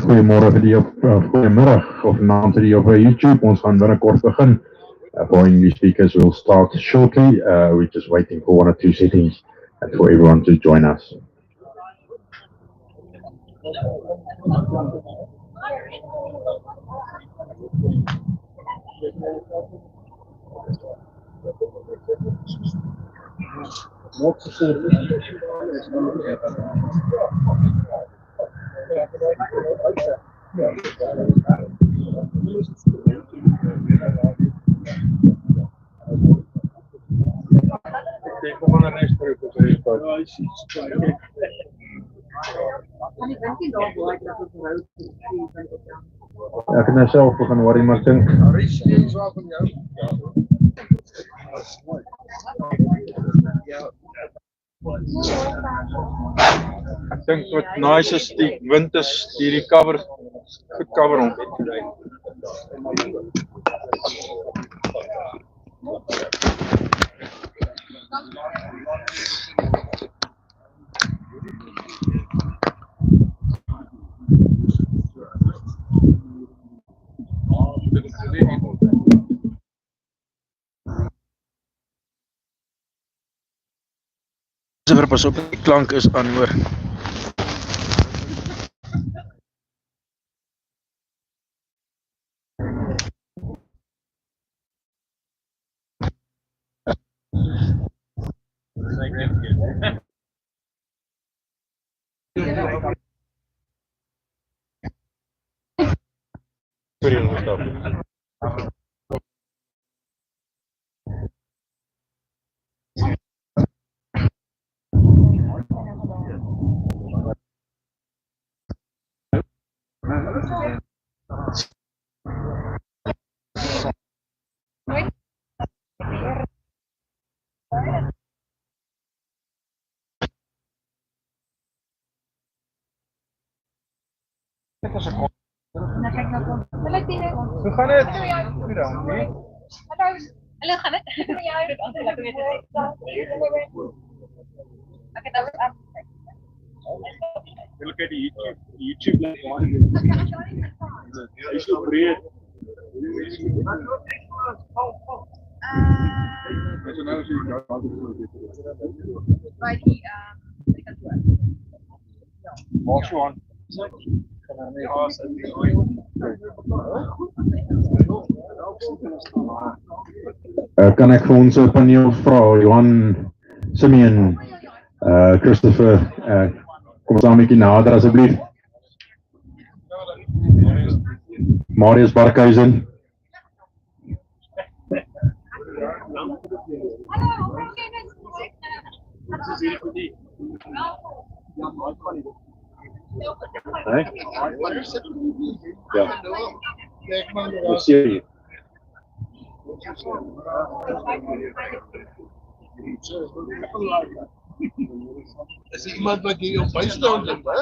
Goeiemôre vir die goeiemiddag of naam vir die op YouTube. Ons gaan binnekort begin. For English speakers, we'll start shortly. We're just waiting for 1 or 2 settings and for everyone to join us. Ek het nou self begin worry, maar ek dink wat nice is, die wind is die cover, goed cover hom. Pas op, die klank is aan hoor. Hoe gaan het? Hallo, gaan het? Wil kyk die YouTube link aan. Is so breed. Dis nou so By die Johan. Kan ek vir ons paneel vra, Johan, Simeon, Christopher, kom saam 'n bietjie nader asseblief. Marius Barkhuizen. Nee? Ja. Ik zie je. Is er iemand wat hier op bijstand is, hè?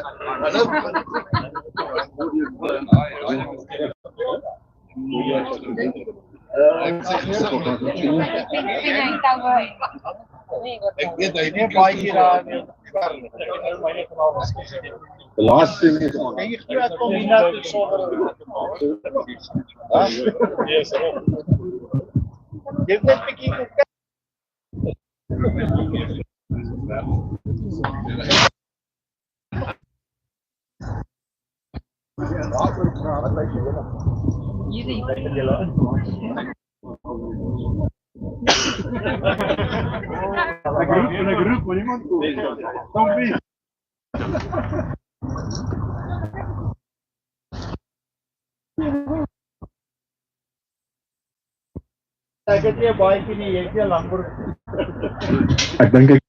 Ik weet dat je niet bij hier aan De laatste is Geef net een keer. Een groep waar iemand komt. Stompie. Ek het nie baie nie, jy het nie lank word. Ek dink ek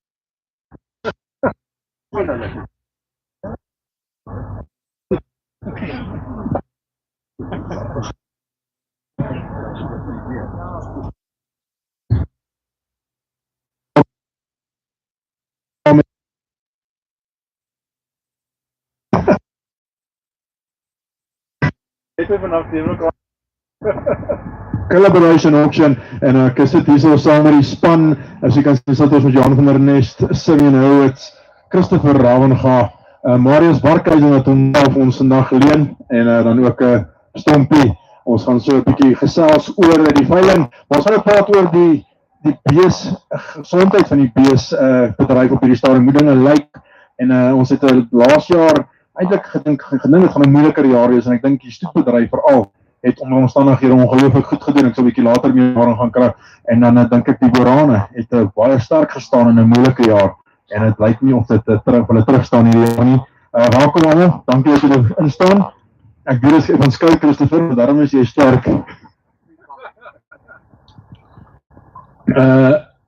Dit is vanaf die mekaar. Collaboration Auction, en ek sit hier so saam met die span, as jy kan sien, sit ons met Johan van der Nest, Simeon Hurwitz, Christopher Havenga, Marius Barkhuizen wat vir ons vandag leen, en dan ook Stompie. Ons gaan so 'n bietjie gesels oor die veiling, maar ons gaan praat oor die gesondheid van die bedryf op hierdie stadium, hoe dinge lyk, en ons het laas jaar eintlik gedink dit gaan 'n moeiliker jaar wees, en ek dink die stoetbedryf veral het onder omstandighede ongelooflik goed gedoen. Ek sal 'n bietjie later meer daarin gaan kry, en dan dink ek die Borane het baie sterk gestaan in 'n moeilike jaar, en dit lyk nie of dit hulle terugstaan hierdie jaar nie. Welkom almal, dankie dat julle instaan. Ek doen dit van skou Christopher, maar daarom is jy sterk.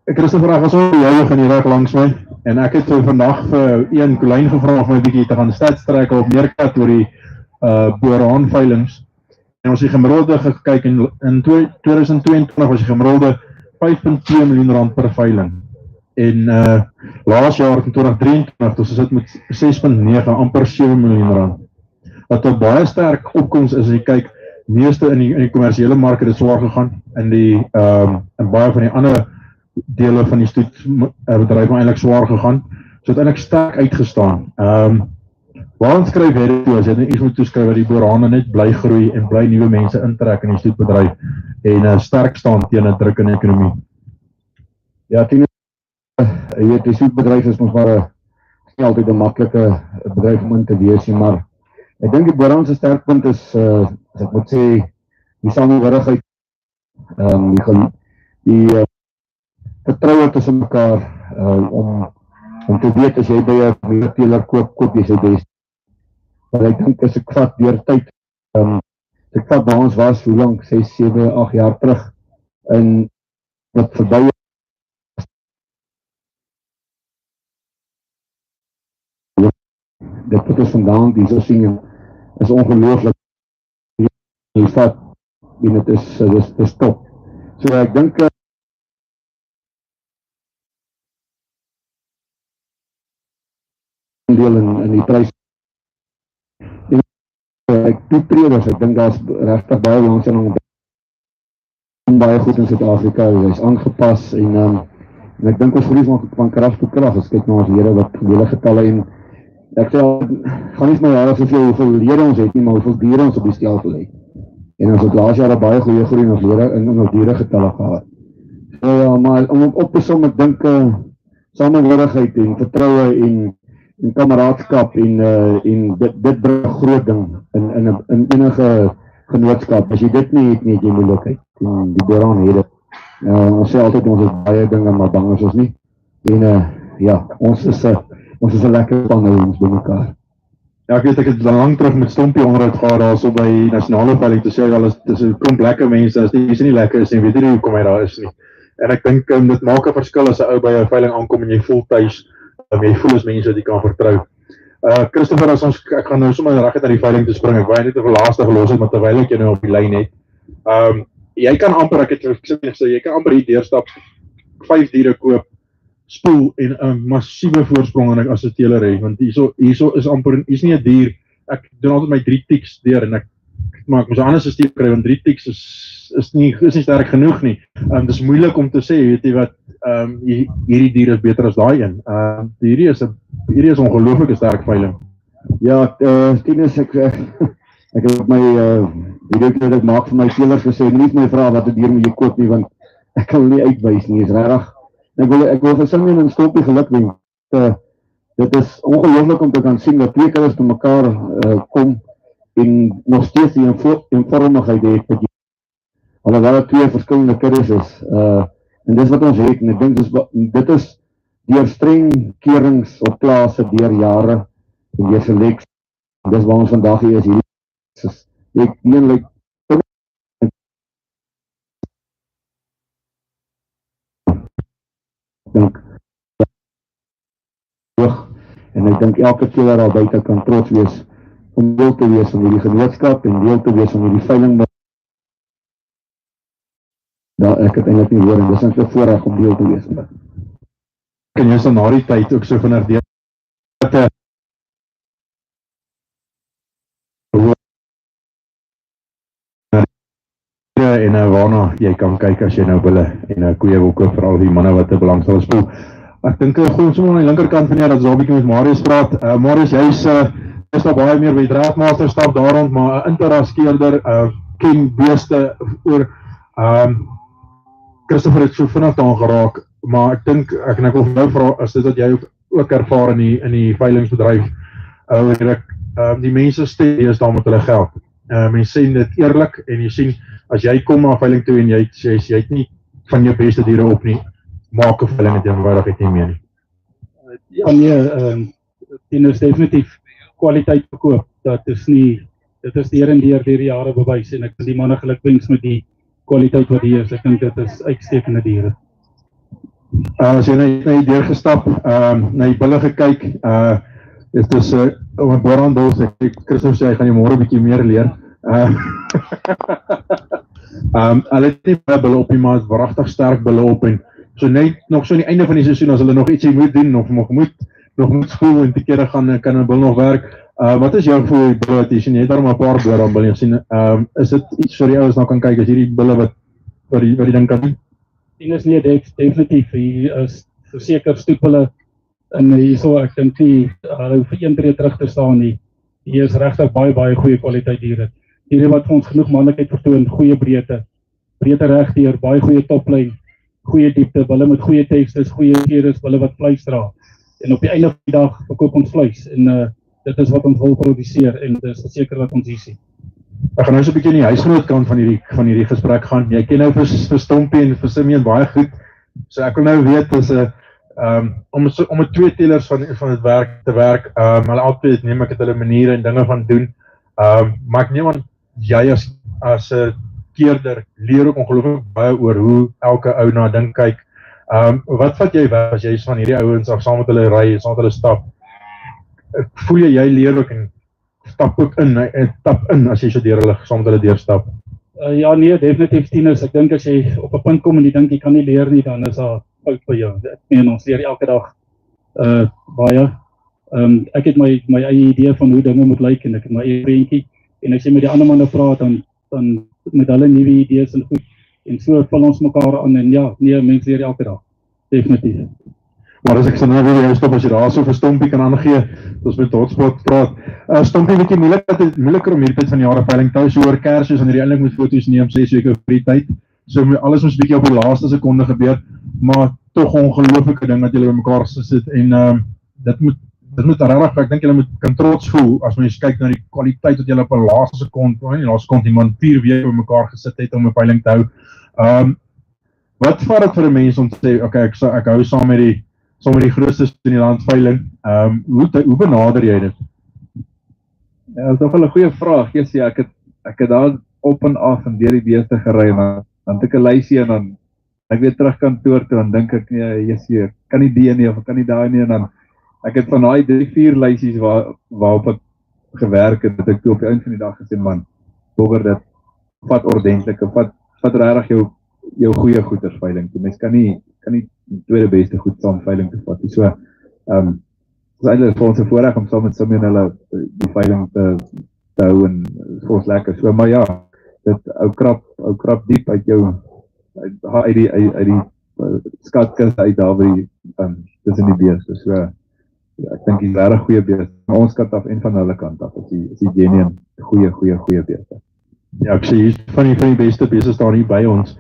Christopher, ek was so jy gaan hier reg langs my, en ek het vandag vir Ian Kolyn gevra om my bietjie te gaan stats trek op meerkat oor die Boraan veilings. En ons het gemiddelde gekyk, en in 2022 was die gemiddelde 5.2 miljoen rand per veiling. En laas jaar in 2023, ons sit met 6.9, amper 7 miljoen rand. Wat 'n baie sterk opkoms is, as jy kyk, meeste in die kommersiële mark het dit swaar gegaan, in baie van die ander dele van die stoetbedryf eintlik swaar gegaan. So het eintlik sterk uitgestaan. Waarom skryf jy dit toe, as jy iets moet toeskryf dat die Borane net bly groei en bly nuwe mense intrek in die stoetbedryf en sterk staan teen 'n drukkende ekonomie? Ja, Tinus, die stoetbedryf is mos maar nie altyd 'n maklike bedryf om in te wees nie, maar ek dink die Borane se sterkpunt is, as ek moet sê, die samehorigheid, die vertroue tussen mekaar, om te weet as jy by 'n retailer koop jy sy bes. Maar ek dink as ek vat deur tyd, ek vat waar ons was, hoe lank, 6, 7, 8 jaar terug, en wat verby dit wat ons vandaan die so sien, is ongelooflik. Die vat, en dit is top. So ek dink deel in die prys. Ek toetreders, ek dink daar is regtig baie belangstelling baie goed in Suid-Afrika, hy is aangepas, en ek dink ons groei van krag tot krag, as kyk na ons lede wat hele getalle, en ek sê, gaan nie vir my jare soveel hoeveel lede ons het nie, maar hoeveel diere ons op die stelsel het. En ons het laas jaar baie goeie groei in ons lede in ons diere getalle gehad. So ja, maar om op te som, ek dink samehorigheid en vertroue en kameraadskap en dit bring 'n groot ding in enige genootskap. As jy dit nie het nie, het jy moeilikheid. En die Borane het dit. Ons sê altyd ons is baie dinge, maar bang is ons nie. En ja, ons is 'n lekker span ons by mekaar. Ja, ek weet ek het lang terug met Stompie onderhoud gehad daar so by nasionale veiling te sê, wel dis 'n klomp lekker mense, as die mense nie lekker is nie, weet nie hoekom hy daar is nie. En ek dink dit maak 'n verskil as 'n ou by 'n veiling aankom en jy voel tuis, jy voel as mense wat jy kan vertrou. Christopher, ek gaan nou sommer reguit aan die veiling te spring, ek wou net 'n laaste gelos het, maar terwyl ek jou nou op die lyn het. Jy kan amper, ek het gesê, jy kan amper hier deurstap, 5 diere koop, spoel en 'n massiewe voorsprong en as 'n teeler hê, want hierso is amper, hier's nie 'n dier, ek doen altyd my 3 tiks deur en ek maak mos 'n ander stelsel kry, want 3 tiks is nie sterk genoeg nie. Dis moeilik om te sê, weet jy wat, hierdie dier is beter as daai een. Hierdie is ongelooflik 'n sterk veiling. Ja, Tinus, ek het my direkteur wat ek maak vir my teelers gesê, nie my vra wat 'n dier moet jy koop nie, want ek kan nie uitwys nie, is regtig. Ek wil vir Simeon en Stompie geluk wens. Dit is ongelooflik om te kan sien dat twee kinders te mekaar kom en nog steeds die eenvormigheid het wat jy, alhoewel daar twee verskillende kuddes is. En dis wat ons het, en ek dink dit is deur streng keurings op plase deur jare en deur seleksie. Dis waar ons vandag hier is. Ek meen en ek dink elke keer daar buite kan trots wees om deel te wees van hierdie genootskap en deel te wees van hierdie veiling. Daar ek het eintlik nie hoor en dis 'n voorreg om deel te wees. Kan jy so na die tyd ook so vinnig deel bulle en waarna jy kan kyk as jy nou bulle en koeie wil koop vir al die manne wat 'n belangstel spoel. Ek dink gooi ons sommer aan die linkerkant van hier dat ons 'n bietjie met Marius praat. Marius, jy's is daar baie meer by die draadmaster stap daar rond, maar 'n interaskeerder ken beeste oor Christopher het so vinnig daar geraak, maar ek dink ek wil nou vra as dit wat jy ook ervaar in die veilingsbedryf die mense steeds is daar met hulle geld. Mense sien dit eerlik en jy sien as jy kom na veiling toe en jy het nie van jou beste diere op nie, maak 'n veiling dit eenvoudig nie meer nie. Ja nee, Tinus definitief kwaliteit verkoop. Dit is deur en deur die jare bewys en ek wil die manne gelukwens met die kwaliteit wat hier is. Ek dink dit is uitstekende diere. As jy na die deur gestap, na die bulle gekyk, dit is op 'n boorhandel, Christopher sê hy gaan jy môre 'n bietjie meer leer. Hulle het nie baie bulle op nie, maar het wragtig sterk bulle op en so net nog so aan die einde van die seisoen as hulle nog ietsie moet doen of nog moet skool en te kere gaan kan 'n bul nog werk. Wat is jou gevoel die bulle wat jy sien? Jy het daar maar 'n paar bulle aan bulle sien. Is dit iets vir die ouens nou kan kyk as hierdie bulle wat die ding kan doen? Tinus nee, definitief. Hier is verseker stoep hulle en hierso ek dink nie hulle vir een tree terug te staan nie. Hier is regtig baie goeie kwaliteit diere. Diere wat vir ons genoeg manlikheid vertoon, goeie breedte regdeur, baie goeie toplyn, goeie diepte, bulle met goeie tekstes, goeie keres, bulle wat vleis dra. En op die einde van die dag verkoop ons vleis en dit is wat ons wil produseer en dit is seker wat ons hier sien. Ek gaan nou so 'n bietjie in die huisgenootkant van hierdie gesprek gaan. Jy ken nou vir Stompie en vir Simeon baie goed. So ek wil nou weet as om met twee telers van dit werk te werk, hulle altyd neem ek het hulle maniere en dinge van doen. Maar ek neem aan jy as 'n keerder leer ook ongelooflik baie oor hoe elke ou na ding kyk. Wat vat jy weg as jy van hierdie ouens af saam met hulle ry, saam met hulle stap? Voel jy leer ook en stap ook tap in as jy so deur hulle saam met hulle deurstap? Ja nee, definitief Tinus. Ek dink as jy op 'n punt kom en jy dink jy kan nie leer nie, dan is daar fout by jou. Ek meen ons leer elke dag baie. Ek het my eie idee van hoe dinge moet lyk en ek het my eie prentjie en as jy met die ander manne praat dan met hulle nuwe idees en goed en so vul ons mekaar aan en ja, nee, mense leer elke dag. Definitief. Maar as ek nou weer jou stop as jy daar so vir Stompie kan aangee, ons met hotspot praat. Stompie bietjie moeiliker om hierdie tyd van die jare veiling te hou, so oor Kersfees wanneer jy eintlik moet foto's neem 6 weke vir die tyd. So alles moes bietjie op die laaste sekonde gebeur, maar tog 'n ongelooflike ding dat julle bymekaar gesit en dit moet regtig, ek dink julle kan trots voel as mens kyk na die kwaliteit wat julle op 'n laaste sekonde, nie laaste sekonde, maar 4 weke bymekaar gesit het om 'n veiling te hou. Wat vat dit vir 'n mens om te sê, okay, ek hou saam met die grootste in die land veiling. Hoe benader jy dit? Ja, dat is nog 'n goeie vraag. Ek het daar op en af en deur die beeste gery en dan het ek 'n lysie en dan ek weer terug kantoor toe en dink ek nee, kan nie die nie of ek kan nie daai nie en dan ek het van daai 3-4 lysies waarop ek gewerk het, dat ek toe op die einde van die dag gesê man, bogger dit vat ordentlik, vat regtig jou goeie goeders veiling. Mens kan nie die tweede beste goed saam veiling te vat. So dit is eintlik vir ons 'n voorreg om saam met Simeon hulle die veiling te hou en vir ons lekker. So maar ja, dit ou krap diep uit jou uit die skatkis uit daar by tussen die beeste. So ek dink die regtig goeie beeste van ons kant af en van hulle kant af is die genuine goeie beeste. Ja, ek sê hier van die beste beeste staan hier by ons.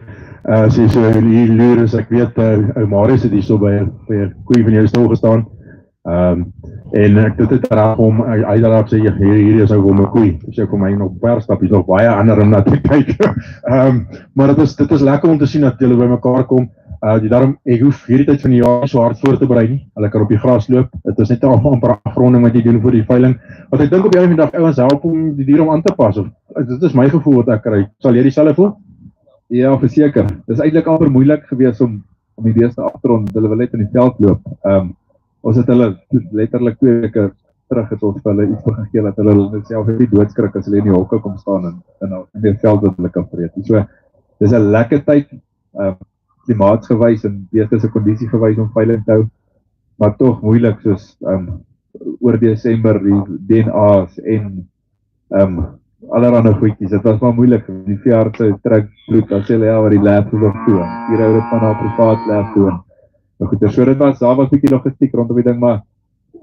Sê so hier loer is ek weet Marius het hier so by 'n koei van jou stil gestaan. En ek het raak om hy daarop sê hier is nou 'n koei. So kom hy nog per stap, is nog baie ander om na te kyk. Maar dit is lekker om te sien dat julle by mekaar kom. Daarom ek hoef hierdie tyd van die jaar so hard voor te berei nie. Hulle kan op die gras loop. Dit is net 'n amper afronding wat jy doen vir die veiling. Want ek dink op die einde van die dag ouens help om die diere om aan te pas. Dit is my gevoel wat ek kry. Sal jy dieselfde voel? Ja, verseker. Dit is eintlik amper moeilik geweest om die beeste af te rond. Hulle wil net in die veld loop. Ons het hulle letterlik 2 weke terug het ons vir hulle iets gegee dat hulle self nie doodskrik as hulle in die hokke kom staan en die veld wat hulle kan vreet. So dis 'n lekker tyd klimaatsgewys en beeste se kondisie gewys om veiling te hou, maar tog moeilik soos oor Desember die DNA's en allerhande goedjies. Dit was maar moeilik. Die veeartse trek bloed, dan sê hulle ja, wat die lab is op toe. Hier hou dit van haar privaat lab toe. Maar goed, so dit was, daar was 'n bietjie logistiek rondom die ding, maar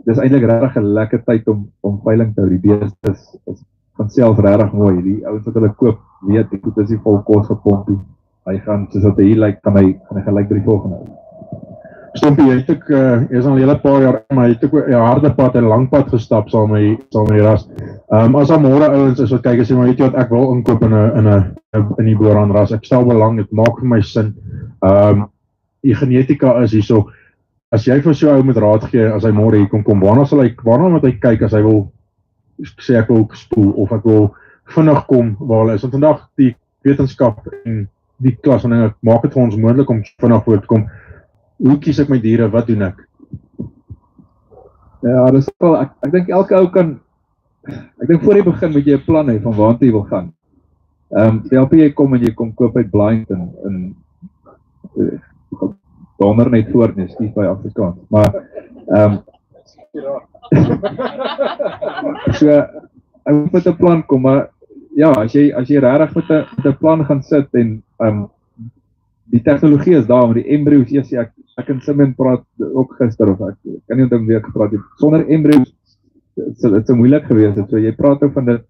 dis eintlik regtig 'n lekker tyd om veiling te hou. Die beeste is van self regtig mooi. Die ouens wat hulle koop, weet die goed is nie vol kos gepomp nie. Hy gaan soos wat hy lyk, kan hy gelyk by die volgende hou. Stompie, jy het ook, jy is al 'n hele paar jaar, maar jy het ook 'n harde pad en 'n lang pad gestap saam met die ras. As daar môre ouens is wat kyk en sê, maar weet jy wat, ek wil inkoop in die Boran ras. Ek stel belang, dit maak vir my sin. Die genetika is hierso. As jy vir so ou met raad gee, as hy môre hier kom, waarna moet hy kyk as hy wil sê ek wil spoel of ek wil vinnig kom waar hulle is. Want vandag die wetenskap en die klas van dinge maak dit vir ons moontlik om vinnig voor te kom. Hoe kies ek my diere? Wat doen ek? Ja, dis wel, ek dink elke ou kan, ek dink voor jy begin moet jy 'n plan hê van waartoe jy wil gaan. Help jy kom en jy kom koop uit blind en donder net voor nie, skief by Afrikaans. Maar so ek moet met 'n plan kom, maar ja, as jy regtig met 'n plan gaan sit en die tegnologie is daar, maar die embryos, ek en Simeon praat ook gister, of ek kan nie onthou wie ek gepraat het, sonder embryos, dit so moeilik gewees het, so jy praat ook van dit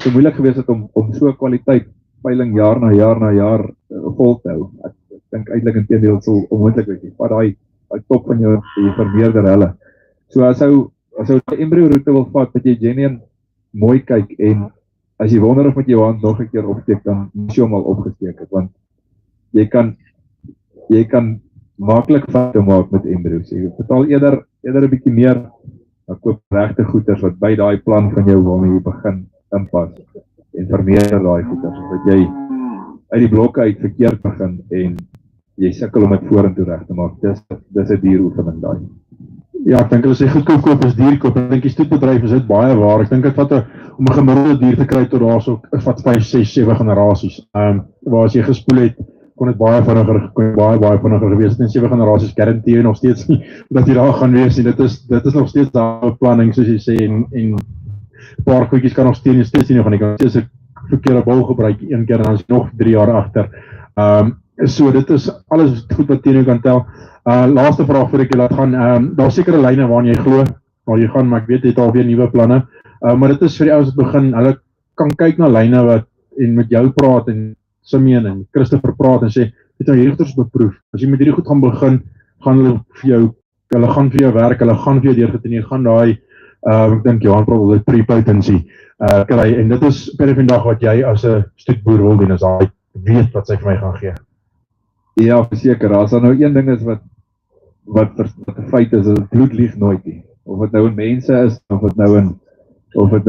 so moeilik gewees het om so kwaliteit veiling jaar na jaar vol te hou. Ek dink eintlik inteendeel dit sal onmoontlik wees, maar daai top van jou vermeerder hulle. So as ou die embryo roete wil vat, dat jy genuen mooi kyk, en as jy wonder of met jou hand nog 'n keer opsteek, dan moet jy hom al opgesteek het, want jy kan maklik foute maak met embryos. Jy betaal eerder 'n bietjie meer, dan koop regte goeders wat by daai plan van jou waarmee jy begin inpas, en vermeerder daai goeders, sodat jy uit die blokke uit verkeerd begin en jy sukkel om dit vorentoe reg te maak. Dis 'n dieroefening daai. Ja, ek dink as jy goedkoop koop is dierkoop. Ek dink die stoetbedryf is dit baie waar. Ek dink dit vat om 'n gemiddelde dier te kry tot daarso vat 5, 6, 7 generasies. Waar as jy gespoel het, kon dit baie vinniger gewees het. En 7 generasies garandeer nog steeds nie dat jy daar gaan wees nie. Dit is nog steeds daar beplanning soos jy sê, en 'n paar goedjies kan nog steeds nie gaan nie. Kan steeds 'n verkeerde bal gebruik een keer en dan is jy nog 3 jaar agter. So dit is alles goed wat teen jou kan tel. Laaste vraag voor ek jy laat gaan. Daar sekere lyne waarna jy glo waar jy gaan, maar ek weet jy het alweer nuwe planne. Maar dit is vir die ouens wat begin, hulle kan kyk na lyne wat en met jou praat en Simeon en Christopher praat en sê, weet jy, hierdie goeders beproef. As jy met hierdie goed gaan begin, gaan hulle gaan vir jou werk, hulle gaan vir jou deurgetree, jy gaan daai ek dink Johan praat oor pre-potency kry, en dit is per vandag wat jy as 'n stoetboer wil doen, as hy weet wat sy vir my gaan gee. Ja, verseker, as daar nou een ding is wat 'n feit is, bloed lieg nooit nie. Of dit nou in mense is, of dit nou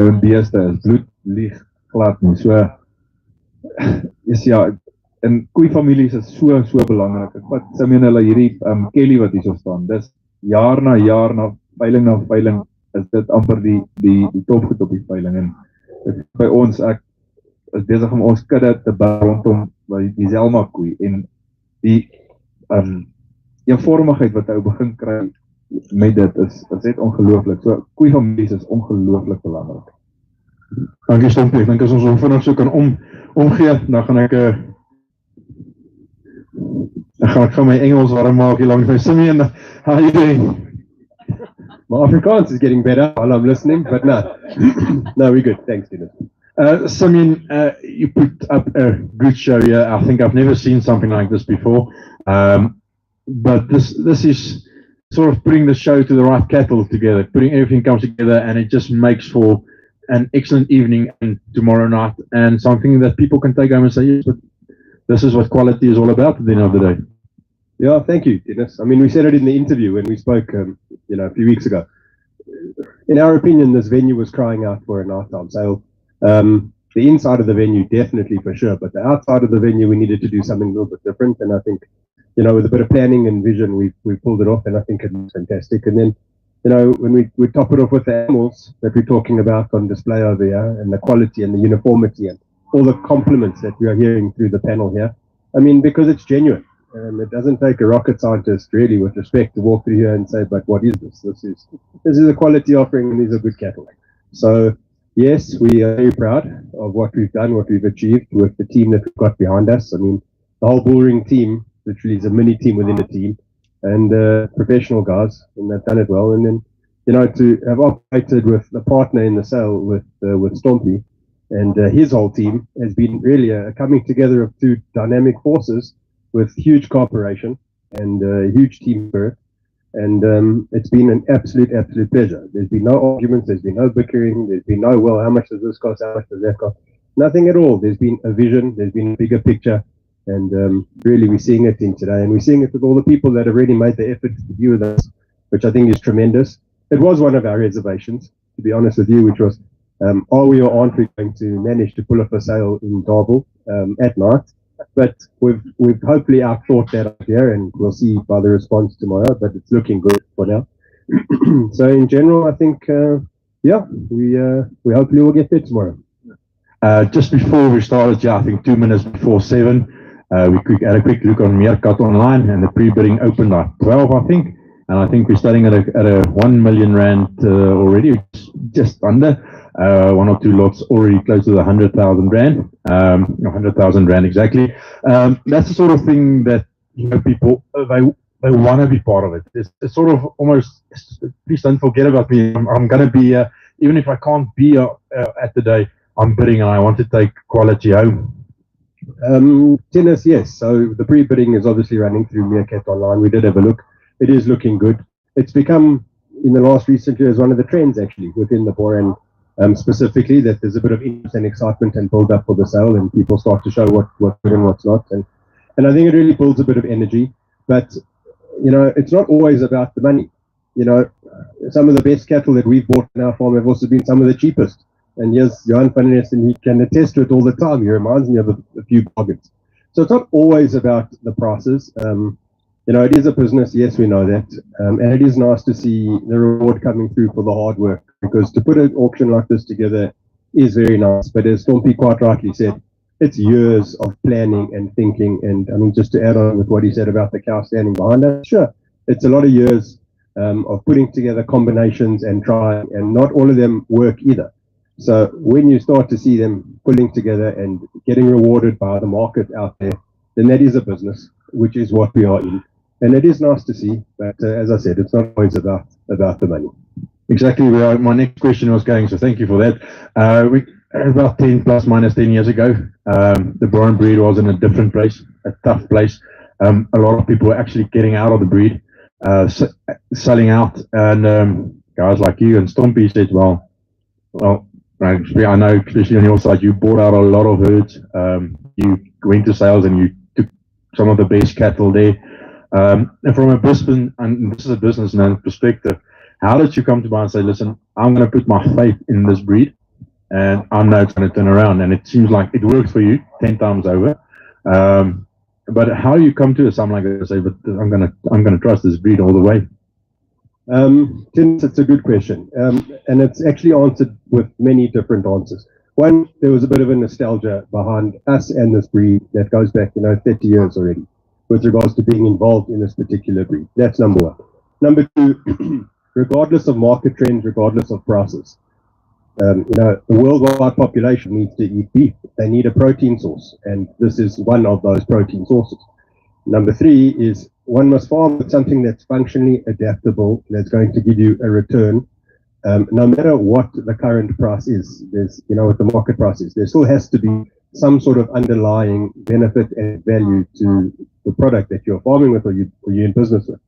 in beeste is, bloed lieg glad nie. So ja, in koeifamilies is so belangrik. Ek vat Simeon hulle hierdie Kelly wat hierso staan. Dis jaar na veiling is dit amper die topgoed op die veiling, en by ons, ek is besig om ons kudde te bou rondom die Zelma koei, en die eenvormigheid wat hy begin kry met dit is net ongelooflik. So koeifamilies is ongelooflik belangrik. Dankie Stompie, ek dink as ons vinnig so kan omgee, dan gaan ek gaan my Engels warm maak hier langs my. Simeon, how are you doing? My Afrikaans is getting better while I'm listening, but no, we're good. Thanks, Tinus. Simeon, you put up a good show here. I think I've never seen something like this before. But this is sort of putting the show to the right cattle together, putting everything comes together, and it just makes for an excellent evening and tomorrow night, and something that people can take home and say, yes, but this is what quality is all about at the end of the day. Yeah, thank you, Tinus. I mean, we said it in the interview when we spoke, a few weeks ago. In our opinion, this venue was crying out for a nighttime sale. The inside of the venue, definitely for sure, but the outside of the venue, we needed to do something a little bit different, and I think, with a bit of planning and vision, we pulled it off, and I think it was fantastic. And then, when we top it off with the animals that we're talking about on display over here, and the quality and the uniformity and all the compliments that we are hearing through the panel here, I mean, because it's genuine. It doesn't take a rocket scientist, really, with respect, to walk through here and say, but what is this? This is a quality offering, and these are good cattle. So yes, we are very proud of what we've done, what we've achieved with the team that we've got behind us. I mean, the whole bullring team literally is a mini team within a team, and professional guys, and they've done it well. And then, to have operated with a partner in the sale with Stompie, and his whole team has been really a coming together of two dynamic forces with huge cooperation and huge team spirit. And it's been an absolute pleasure. There's been no arguments, there's been no bickering, there's been no, well, how much does this cost, how much does that cost? Nothing at all. There's been a vision, there's been a bigger picture, and really we're seeing it in today, and we're seeing it with all the people that have really made the effort to be with us, which I think is tremendous. It was one of our reservations, to be honest with you, which was, are we or aren't we going to manage to pull off a sale in Darvel at night? But we've hopefully outthought that idea, and we'll see by the response tomorrow, but it's looking good for now. So in general, I think, we hopefully will get there tomorrow. Just before we started, I think 2 minutes before 7, we had a quick look on Meerkat online, and the pre-bidding opened at 12, I think. And I think we're starting at a 1 million rand already, just under. One or two lots already close to the 100,000 rand, 100,000 rand exactly. That's the sort of thing that people they want to be part of it. It's sort of almost, please don't forget about me. I'm going to be even if I can't be at the day, I'm bidding and I want to take quality home. Tinus, yes. So the pre-bidding is obviously running through Meerkat Online. We did have a look. It is looking good. It's become, in the last recent years, one of the trends actually within the Boran. Specifically, that there's a bit of interest and excitement and build up for the sale, and people start to show what's good and what's not, and I think it really builds a bit of energy. But it's not always about the money. Some of the best cattle that we've bought in our farm have also been some of the cheapest. And yes, Johan, and he can attest to it all the time. He reminds me of a few bargains. So it's not always about the prices. It is a business, yes, we know that, and it is nice to see the reward coming through for the hard work, because to put an auction like this together is very nice. But as Stompie quite rightly said, it's years of planning and thinking, and I mean, just to add on with what he said about the cow standing behind us, sure, it's a lot of years of putting together combinations and trying, and not all of them work either. So when you start to see them pulling together and getting rewarded by the market out there, then that is a business, which is what we are in. And it is nice to see, but as I said, it's not always about the money. Exactly where my next question was going, so thank you for that. We about 10 plus minus 10 years ago, the Boran breed was in a different place, a tough place. A lot of people were actually getting out of the breed, selling out, and guys like you and Stompie said, well, I know, especially on your side, you bought out a lot of herds. You went to sales and you took some of the best cattle there. And from a business, and this is a businessman perspective, how did you come to buy and say, listen, I'm going to put my faith in this breed, and I know it's going to turn around, and it seems like it works for you 10 times over. But how do you come to something like this? Say, but I'm going to trust this breed all the way. It's a good question, and it's actually answered with many different answers. One, there was a bit of a nostalgia behind us and this breed that goes back, 30 years already, with regards to being involved in this particular breed. That's number one. Number two, regardless of market trends, regardless of prices, the worldwide population needs to eat beef. They need a protein source, and this is one of those protein sources. Number three is one must farm with something that's functionally adaptable, that's going to give you a return, no matter what the current price is. There's, what the market price is. There still has to be some sort of underlying benefit and value to the product that you're farming with or you're in business with.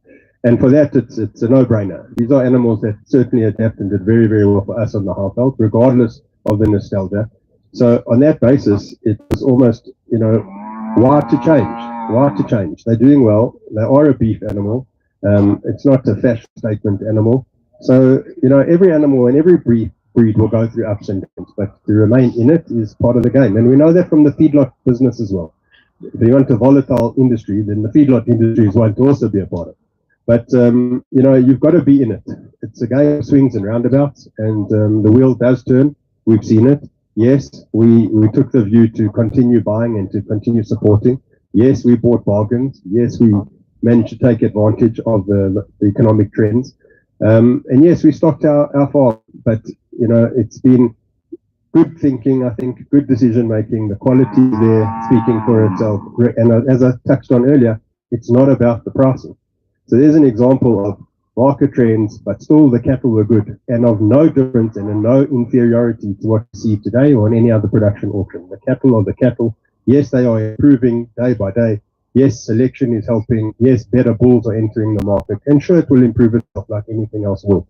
And for that, it's a no-brainer. These are animals that certainly adapt and did very, very well for us on the household, regardless of the nostalgia. So on that basis, it was almost, why to change? Why to change? They're doing well. They are a beef animal. It's not a fashion statement animal. So, every animal and every breed will go through ups and downs, but to remain in it is part of the game. And we know that from the feedlot business as well. If you want a volatile industry, then the feedlot industry is one to also be a part of. But, you've got to be in it. It's a game of swings and roundabouts, and the wheel does turn. We've seen it. Yes, we took the view to continue buying and to continue supporting. Yes, we bought bargains. Yes, we managed to take advantage of the economic trends. And yes, we stocked our farm, but, it's been good thinking, I think, good decision making, the quality is there speaking for itself. And as I touched on earlier, it's not about the pricing. So there's an example of market trends, but still the cattle were good and of no difference and no inferiority to what you see today or in any other production auction. The cattle are the cattle. Yes, they are improving day by day. Yes, selection is helping. Yes, better bulls are entering the market. And sure, it will improve itself like anything else will.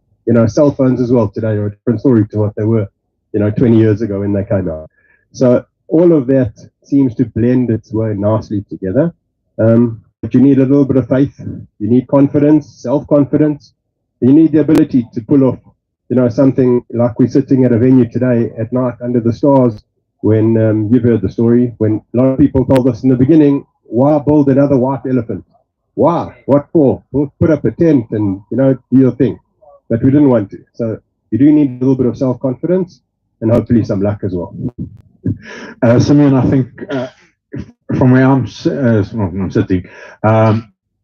Cell phones as well today are a different story to what they were, 20 years ago when they came out. So all of that seems to blend its way nicely together. But you need a little bit of faith. You need confidence, self-confidence. You need the ability to pull off, something like we're sitting at a venue today at night under the stars when you've heard the story, when a lot of people told us in the beginning, why build another white elephant? Why? What for? We'll put up a tent and, do your thing. But we didn't want to. So you do need a little bit of self-confidence and hopefully some luck as well. Simeon, I think from where I'm sitting,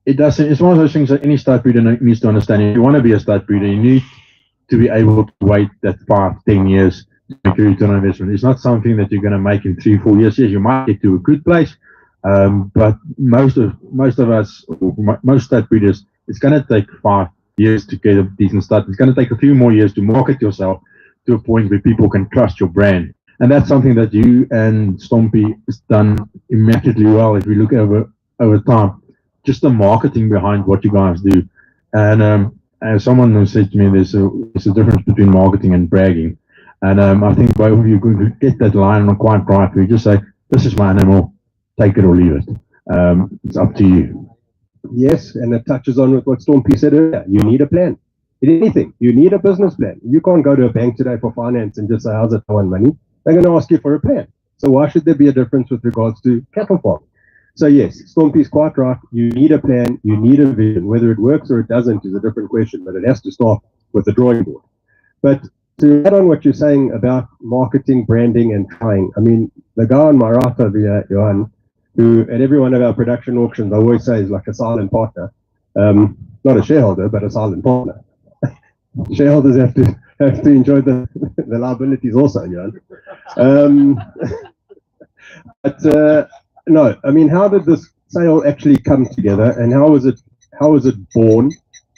it's one of those things that any stud breeder needs to understand. If you want to be a stud breeder, you need to be able to wait that 5-10 years to make a return on investment. It's not something that you're going to make in 3-4 years. Yes, you might get to a good place, but most of us, most stud breeders, it's going to take 5 years to get a decent start. It's going to take a few more years to market yourself to a point where people can trust your brand. And that's something that you and Stompie has done immaculately well if we look over time. Just the marketing behind what you guys do. And as someone who said to me, there's a difference between marketing and bragging. And I think both of you are going to get that line quite right. We just say, this is my animal, take it or leave it. It's up to you. Yes, and it touches on with what Stompie said earlier. You need a plan. In anything, you need a business plan. You can't go to a bank today for finance and just say, how's it going, money? They're going to ask you for a plan. So why should there be a difference with regards to cattle farming? So yes, Stompie's quite right. You need a plan. You need a vision. Whether it works or it doesn't is a different question, but it has to start with the drawing board. But to add on what you're saying about marketing, branding, and trying, I mean, the guy on my right over here, Johan, who at every one of our production auctions, I always say is like a silent partner. Not a shareholder, but a silent partner. Shareholders have to enjoy the liabilities also, Johan. But no, I mean, how did this sale actually come together, and how was it born?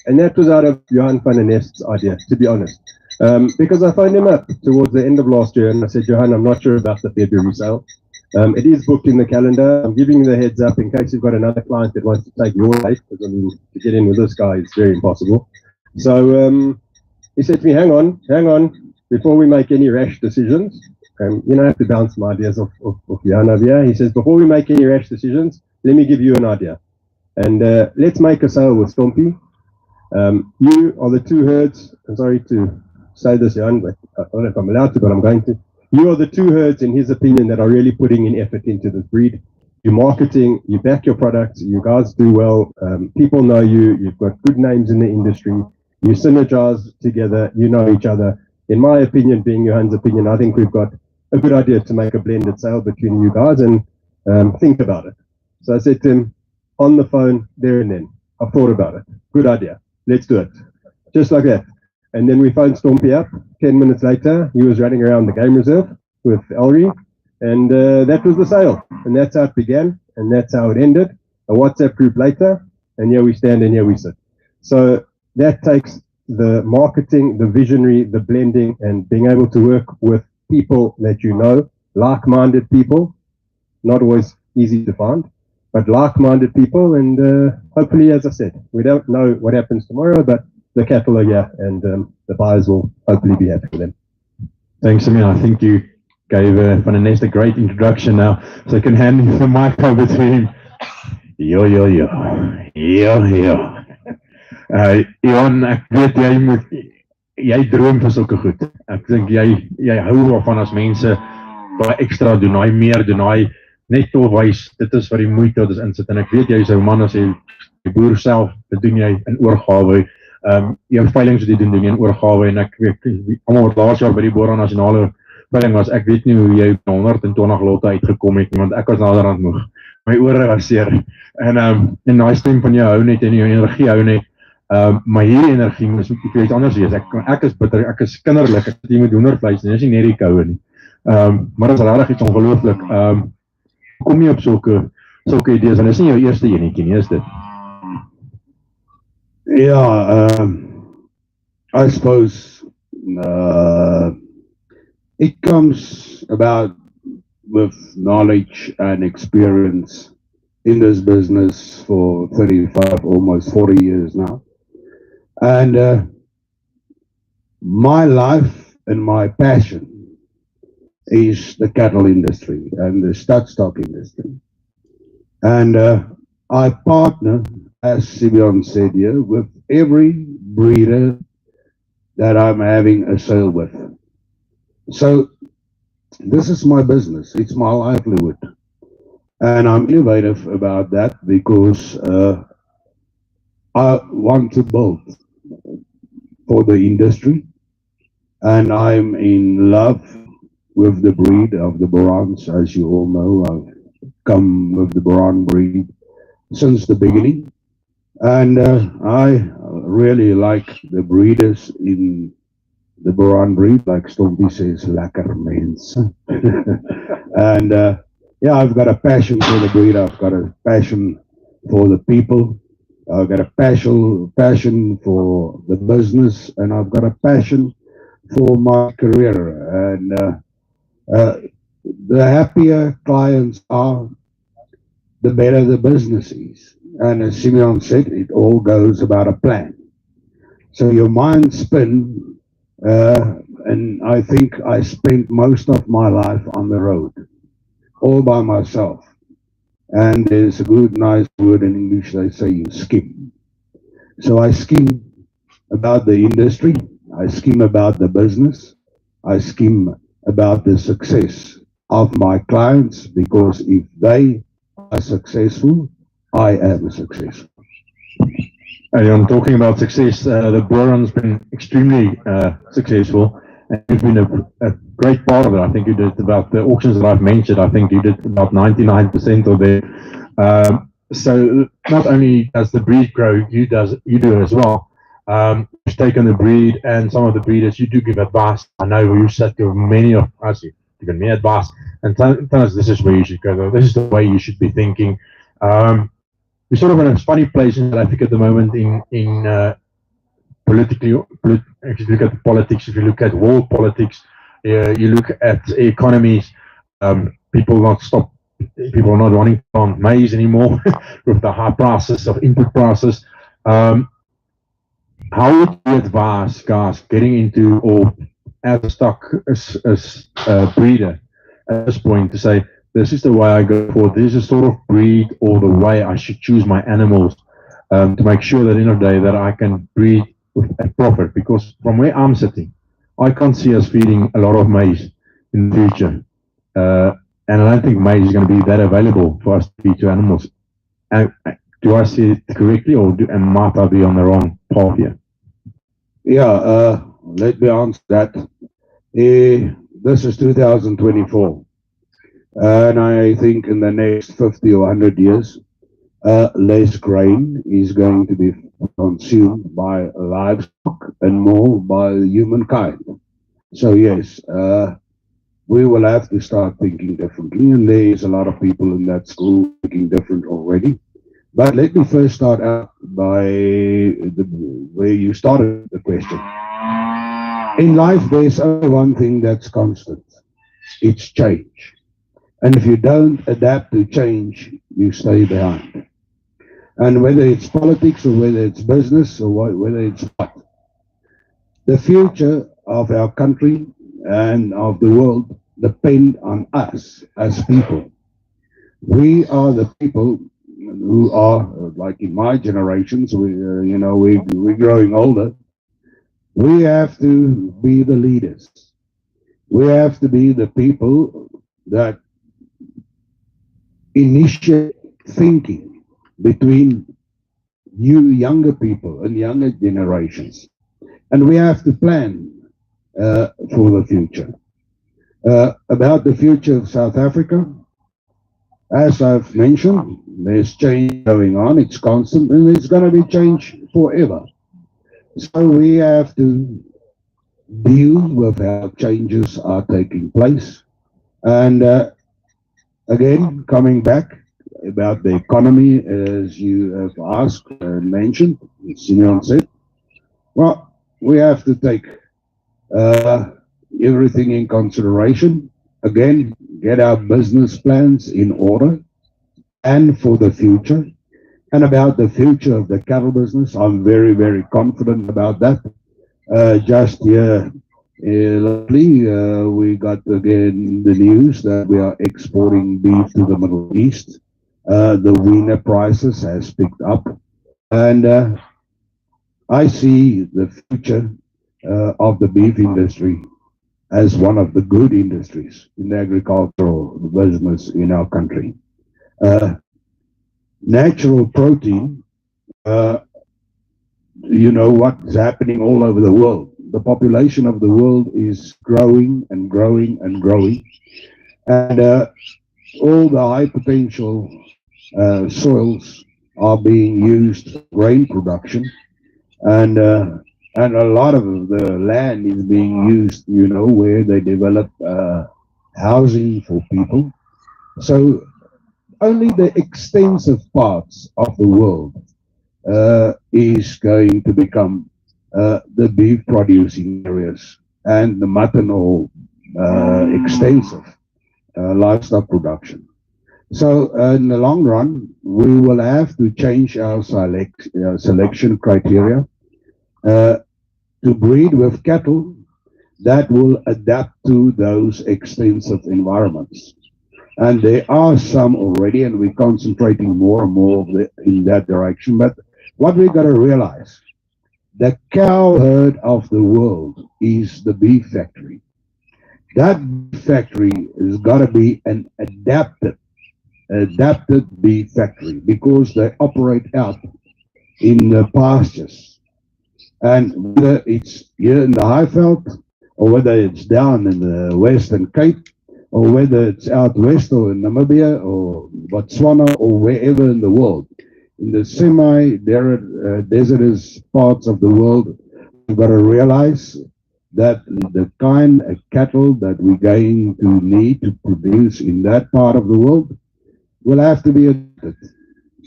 And that was out of Johan van der Nest's idea, to be honest. Because I phoned him up towards the end of last year, and I said, Johan, I'm not sure about the February sale. It is booked in the calendar. I'm giving you the heads up in case you've got another client that wants to take your date, because I mean, to get in with this guy is very impossible. So he said to me, hang on, before we make any rash decisions, I have to bounce some ideas off Johan over here. He says, before we make any rash decisions, let me give you an idea. And let's make a sale with Stompie. You are the two herds. I'm sorry to say this, Johan, but I don't know if I'm allowed to, but I'm going to. You are the two herds, in his opinion, that are really putting in effort into this breed. You're marketing, you back your products, you guys do well, people know you, you've got good names in the industry, you synergize together, you know each other. In my opinion, being Johan's opinion, I think we've got a good idea to make a blended sale between you guys and think about it. So I said to him, on the phone, there and then, I've thought about it. Good idea. Let's do it. Just like that. And then we phoned Stompie up. 10 minutes later, he was running around the game reserve with Elrie. And that was the sale. And that's how it began. And that's how it ended. A WhatsApp group later. And here we stand and here we sit. So that takes the marketing, the visionary, the blending, and being able to work with people that you know, like-minded people. Not always easy to find, but like-minded people. And hopefully, as I said, we don't know what happens tomorrow, but the cattle are here, and the buyers will hopefully be happy with them. Thanks, Simeon. I think you gave Van der Nest a great introduction now, so I can hand the mic over to him. Yo. Johan, ek weet jy droom vir sulke goed. Ek dink jy hou waarvan as mense baie ekstra doen, daai meer doen, daai net tot wys, dit is wat die moeite wat is insit. En ek weet jy is 'n man as jy boer self, dit doen jy in oorgawe. Jou veilings wat jy doen jy in oorgawe, en ek weet, almal wat laas jaar by die Bora nasionale veiling was, ek weet nie hoe jy 120 lotte uitgekom het nie, want ek was naderhand moeg. My ore was seer. En daai stem van jou hou net en jou energie hou net. Maar hierdie energie is iets anders wees. Ek is bitter, ek is kinderlik, ek het nie met hoendervleis nie, dis nie net die koue nie. Maar dat is regtig iets ongelooflik. Kom jy op sulke idees en dis nie jou eerste enetjie nie, is dit? Yeah, I suppose it comes about with knowledge and experience in this business for 35, almost 40 years now. And my life and my passion is the cattle industry and the stud stock industry. And I partner, as Simeon said here, with every breeder that I'm having a sale with. So this is my business, it's my livelihood. And I'm innovative about that because I want to build for the industry, and I'm in love with the breed of the Borans. As you all know, I've come with the Boran breed since the beginning, and I really like the breeders in the Boran breed, like Stompie says, lekker mens. And yeah, I've got a passion for the breed, I've got a passion for the people, I've got a passion for the business, and I've got a passion for my career. And the happier clients are, the better the business is. And as Simeon said, it all goes about a plan. So your mind spin, and I think I spent most of my life on the road, all by myself. And there's a good, nice word in English, they say you skim. So I skim about the industry, I skim about the business, I skim about the success of my clients, because if they are successful, I am successful. I'm talking about success. The Boran's been extremely successful, and you've been a great part of it. I think you did about the auctions that I've mentioned. I think you did about 99% of them. So not only does the breed grow, you do as well. You've taken the breed, and some of the breeders you do give advice. I know you said to many of us, you've given me advice, and tell us this is where you should go. This is the way you should be thinking. We're sort of in a funny place in South Africa at the moment in politically, if you look at politics, if you look at world politics, you look at economies, people are not wanting to plant maize anymore with the high prices of input prices. How would you advise guys getting into, or as a stock as a breeder at this point, to say, this is the way I go for, this is sort of breed or the way I should choose my animals, to make sure that in a day that I can breed with a profit? Because from where I'm sitting, I can't see us feeding a lot of maize in the future. And I don't think maize is going to be that available for us to feed to animals. And do I see it correctly, or might I be on the wrong path here? Yeah, let me answer that. This is 2024. And I think in the next 50 or 100 years, less grain is going to be consumed by livestock and more by humankind. So yes, we will have to start thinking differently, and there is a lot of people in that school thinking different already. But let me first start out by where you started the question. In life, there's only one thing that's constant. It's change. And if you don't adapt to change, you stay behind. And whether it's politics or whether it's business or whether it's what, the future of our country and of the world depend on us as people. We are the people who are, like in my generations, we're growing older. We have to be the leaders. We have to be the people that initiate thinking between you younger people and younger generations. And we have to plan for the future. About the future of South Africa, as I've mentioned, there's change going on, it's constant, and it's going to be change forever. So we have to deal with how changes are taking place, And again, coming back about the economy, as you have asked and mentioned, Simeon said, well, we have to take everything in consideration. Again, get our business plans in order and for the future. And about the future of the cattle business, I'm very, very confident about that. Just here lately, we got again the news that we are exporting beef to the Middle East. The wiener prices has picked up, and I see the future of the beef industry as one of the good industries in the agricultural business in our country. Natural protein, you know what's happening all over the world. The population of the world is growing and growing and growing. And all the high potential soils are being used for grain production. And a lot of the land is being used, you know, where they develop housing for people. So only the extensive parts of the world is going to become the beef producing areas and the mutton or extensive livestock production. So in the long run, we will have to change our selection criteria to breed with cattle that will adapt to those extensive environments. And there are some already, and we're concentrating more and more in that direction. But what we got to realize, the cow herd of the world is the beef factory. That factory has got to be an adapted beef factory because they operate out in the pastures. And whether it's here in the Highveld, or whether it's down in the Western Cape, or whether it's out west or in Namibia or Botswana or wherever in the world, in the semi-desertous parts of the world, we've got to realize that the kind of cattle that we're going to need to produce in that part of the world will have to be adapted.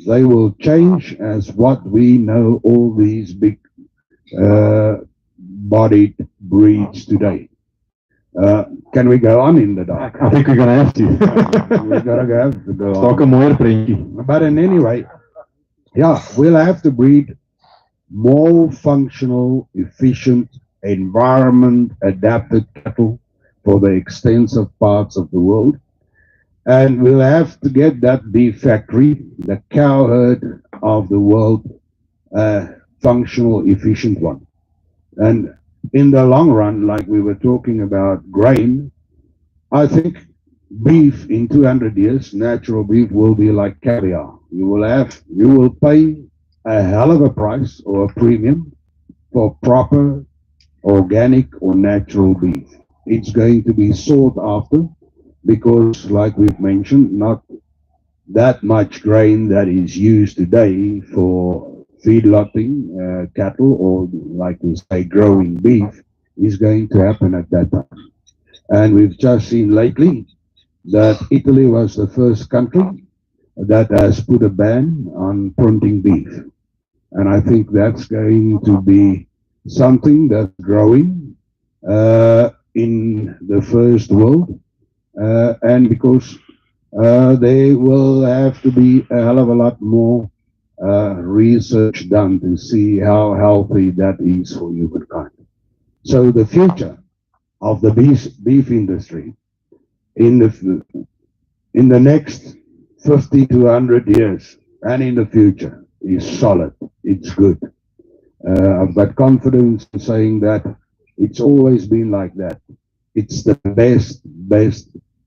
They will change as what we know all these big bodied breeds today. Can we go on in the dark? I think we're going to have to. We're going to have to go on. Talk more prentjie. But in any way, yeah, we'll have to breed more functional, efficient, environment-adapted cattle for the extensive parts of the world. And we'll have to get that beef factory, the cow herd of the world, functional, efficient one. And in the long run, like we were talking about grain, I think beef in 200 years, natural beef will be like caviar. You will pay a hell of a price or a premium for proper organic or natural beef. It's going to be sought after because, like we've mentioned, not that much grain that is used today for feedlotting cattle or, like we say, growing beef is going to happen at that time. And we've just seen lately that Italy was the first country that has put a ban on printing beef. And I think that's going to be something that's growing in the first world. And because there will have to be a hell of a lot more research done to see how healthy that is for humankind. So the future of the beef industry in the next 50 to 100 years and in the future is solid. It's good. I've got confidence in saying that it's always been like that. It's the best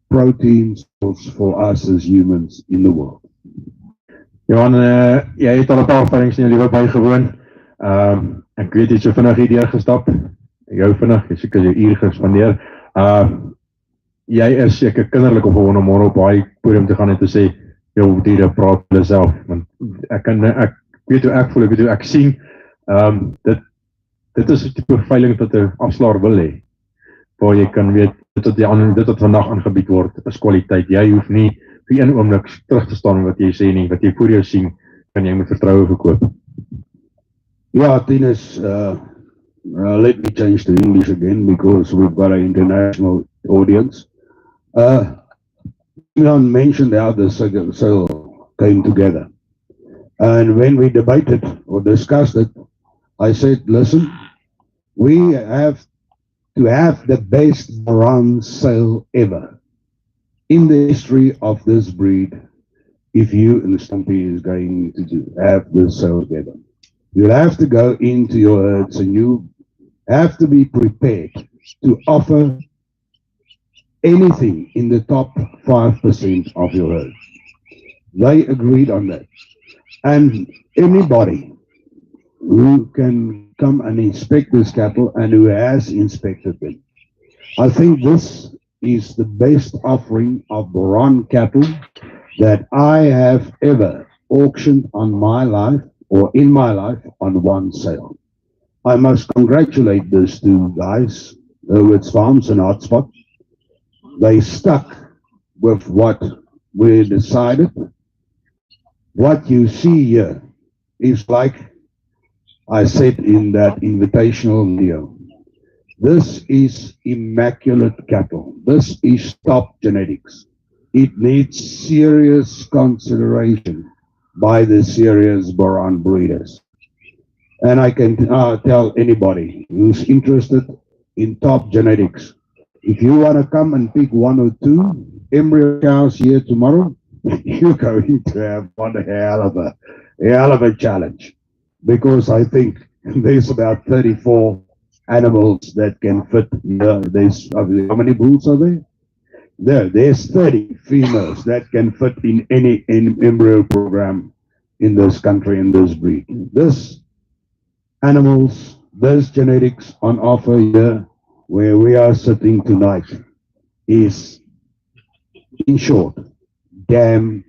protein source for us as humans in the world. Johan, jy het al 'n paar ervarings in jou lewe bygewoon. Ek weet jy het so vinnig hierdeur gestap. Jou vinnig, jy seker jou uur gespandeer. Jy is seker kinderlik op 'n môre op daai podium te gaan en te sê, jou diere praat hulle self. Want ek weet hoe ek voel, ek weet hoe ek sien. Dit is 'n tipe veiling wat 'n afslaer wil hê. Waar jy kan weet, dit wat vandag aangebied word, is kwaliteit. Jy hoef nie vir een oomblik terug te staan wat jy sê nie, wat jy voor jou sien, kan jy met vertroue verkoop. Yeah, Tinus, let me change to English again because we've got an international audience. Simeon mentioned how the sale came together. And when we debated or discussed it, I said, listen, we have to have the best bronze sale ever in the history of this breed if you and Stompie is going to have this sale together. You'll have to go into your herds and you have to be prepared to offer anything in the top 5% of your herd. They agreed on that. And anybody who can come and inspect this cattle and who has inspected them, I think this is the best offering of Boran cattle that I have ever auctioned on my life or in my life on one sale. I must congratulate these two guys, Hurwitz Farms and Hotspot. They stuck with what we decided. What you see here is like I said in that invitational video. This is immaculate cattle. This is top genetics. It needs serious consideration by the serious Boran breeders. And I can tell anybody who's interested in top genetics, if you want to come and pick 1 or 2 embryo cows here tomorrow, you're going to have one hell of a challenge. Because I think there's about 34 animals that can fit here. There's, how many bulls are there? There's 30 females that can fit in any embryo program in this country, in this breed. This animals, this genetics on offer here, where we are sitting tonight, is, in short, damn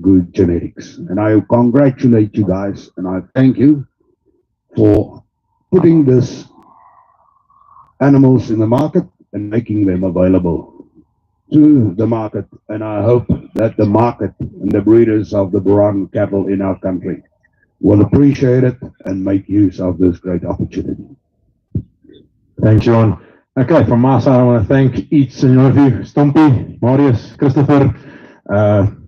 good genetics. And I congratulate you guys, and I thank you for putting this animals in the market and making them available to the market. And I hope that the market and the breeders of the Boran cattle in our country will appreciate it and make use of this great opportunity. Thanks, Johan. Okay, from my side, I want to thank each and one of you, Stompie, Marius, Christopher.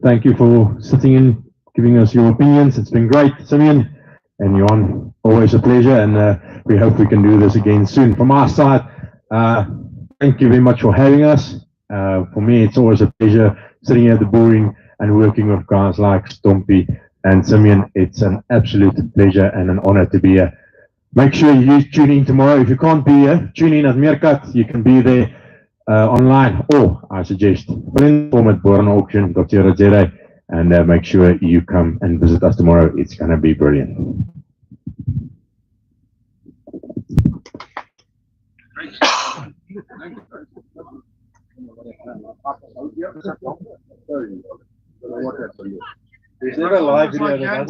Thank you for sitting in, giving us your opinions. It's been great. Simeon and Johan, always a pleasure, and we hope we can do this again soon. From our side, thank you very much for having us. For me, it's always a pleasure sitting here at the boring and working with guys like Stompie and Simeon. It's an absolute pleasure and an honor to be here. Make sure you tune in tomorrow. If you can't be here, tune in at Meerkat. You can be there online, or I suggest fill in the form at boranauction.co.za and make sure you come and visit us tomorrow. It's going to be brilliant. There's not a live video.